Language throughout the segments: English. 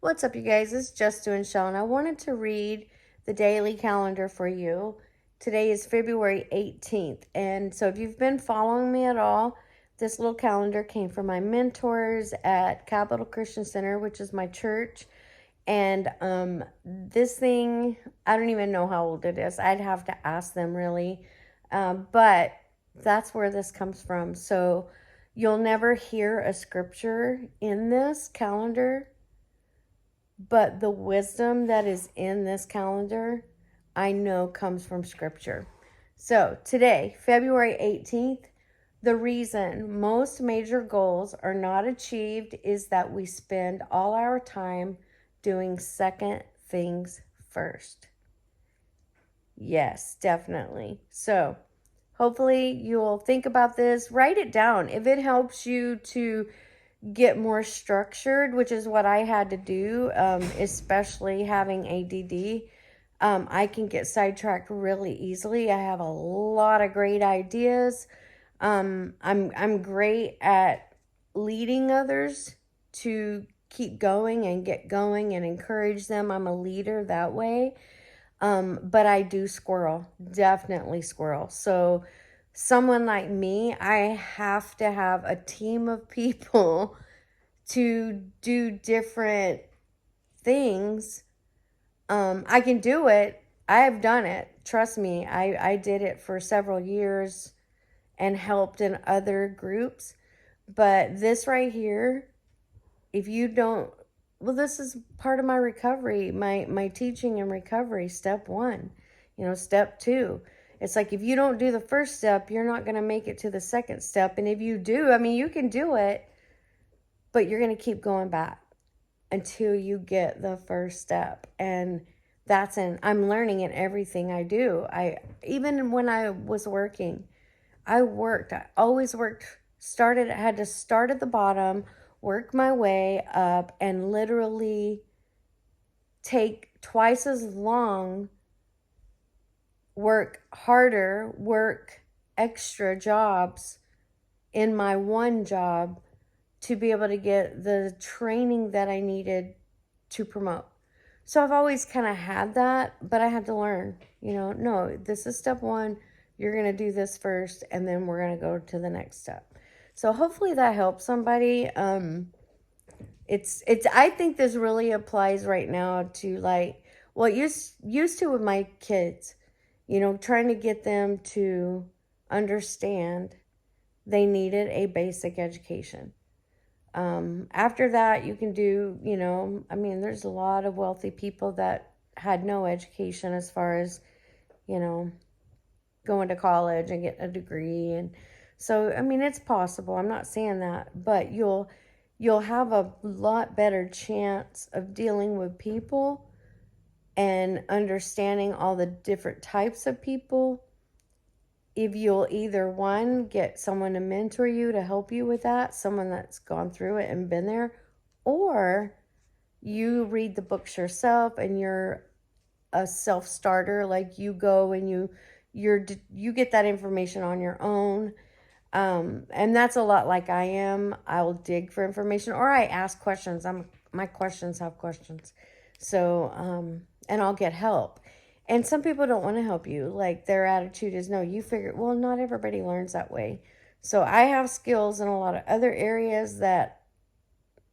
What's up, you guys? It's Just Doing Shell, and I wanted to read the daily calendar for you. Today is February 18th, and so if you've been following me at all, this little calendar came from my mentors at Capital Christian Center, which is my church. And this thing, I don't even know how old it is. I'd have to ask them, really. But that's where this comes from. So you'll never hear a scripture in this calendar, but the wisdom that is in this calendar, I know comes from scripture. So today, February 18th, the reason most major goals are not achieved is that we spend all our time doing second things first. Yes, definitely. So hopefully you'll think about this, write it down. If it helps you to get more structured, which is what I had to do, especially having ADD. I can get sidetracked really easily. I have a lot of great ideas. I'm great at leading others to keep going and get going and encourage them. I'm a leader that way. But I do squirrel, definitely squirrel. So someone like me, I have to have a team of people to do different things. I can do it. I have done it. Trust me, I did it for several years and helped in other groups. But this right here, if you don't, well, this is part of my recovery, my teaching and recovery, step 1, step 2. It's like, if you don't do the first step, you're not going to make it to the second step. And if you do, I mean, you can do it, but you're going to keep going back until you get the first step. And I'm learning in everything I do. Even when I was working, I always worked, I had to start at the bottom, work my way up, and literally take twice as long, work harder, work extra jobs in my one job to be able to get the training that I needed to promote. So I've always kind of had that, but I had to learn, no, this is step 1. You're going to do this first, and then we're going to go to the next step. So hopefully that helps somebody. I think this really applies right now to used to with my kids, trying to get them to understand they needed a basic education. After that, you can do, there's a lot of wealthy people that had no education as far as, going to college and getting a degree. And so, it's possible. I'm not saying that, but you'll have a lot better chance of dealing with people and understanding all the different types of people if you'll either, one, get someone to mentor you to help you with that, someone that's gone through it and been there, or you read the books yourself and you're a self-starter, like you go and you get that information on your own. And that's a lot like I am. I'll dig for information, or I ask questions. My questions have questions. So, and I'll get help. And some people don't want to help you. Like, their attitude is, no, you figure, well, not everybody learns that way. So I have skills in a lot of other areas that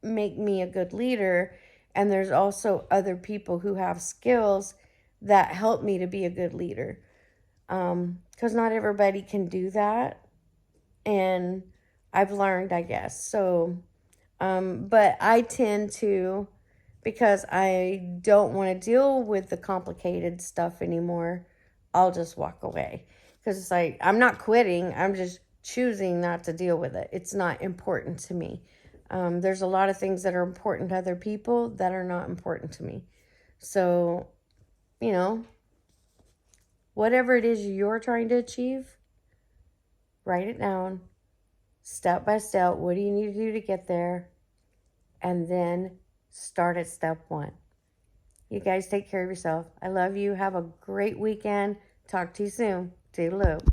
make me a good leader. And there's also other people who have skills that help me to be a good leader. Because not everybody can do that. And I've learned, I guess. So, but I tend to, because I don't want to deal with the complicated stuff anymore, I'll just walk away. Because it's like, I'm not quitting. I'm just choosing not to deal with it. It's not important to me. There's a lot of things that are important to other people that are not important to me. So, whatever it is you're trying to achieve, write it down, step by step. What do you need to do to get there? And then start at step 1. You guys take care of yourself. I love you. Have a great weekend. Talk to you soon. Toodaloo.